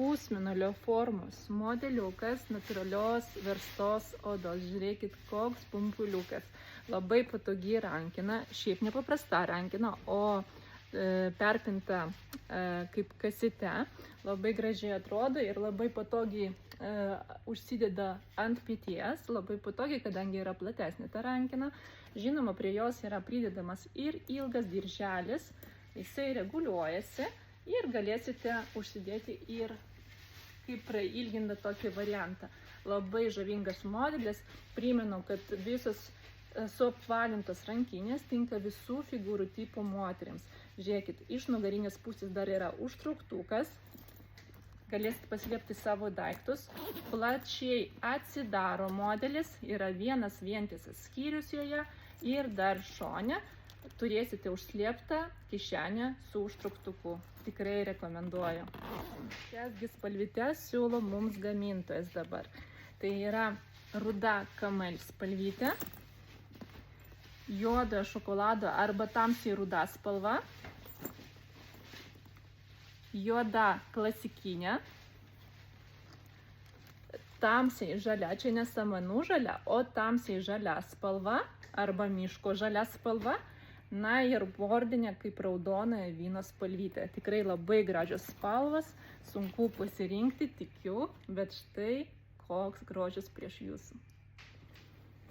pusmėnulio formos modeliukas natūralios verstos odos. Žiūrėkit, koks pumpuliukas. Labai patogi rankina, šiaip nepaprasta rankina, o perpinta kaip kasete. Labai gražiai atrodo ir labai patogiai užsideda ant peties, labai patogiai, kadangi yra platesnė ta rankina. Žinoma, prie jos yra pridedamas ir ilgas dirželis, jisai reguliuojasi ir galėsite užsidėti ir kaip prailgintą tokį variantą. Labai žavingas modelis, primenu, kad visos suapvalintos rankinės tinka visų figūrų tipų moterims. Žiūrėkit, iš nugarinės pusės dar yra užtrauktukas, galėsite paslėpti savo daiktus. Plačiai atsidaro modelis, yra vienas vientisas skyrius joje ir dar šone turėsite užslėptą kišenę su užtrauktuku. Tikrai rekomenduoju. Šiasgi spalvytes siūlo mums gamintojas dabar. Tai yra ruda kamel spalvytė, juodo šokolado arba tamsiai ruda spalva, juoda klasikinė, tamsiai žalia, čia ne samanų žalia, o tamsiai žalia spalva arba miško žalia spalva, na ir bordinė kaip raudona vyno spalvytė. Tikrai labai gražios spalvas, sunku pasirinkti, tikiu, bet štai koks grožis prieš jūsų.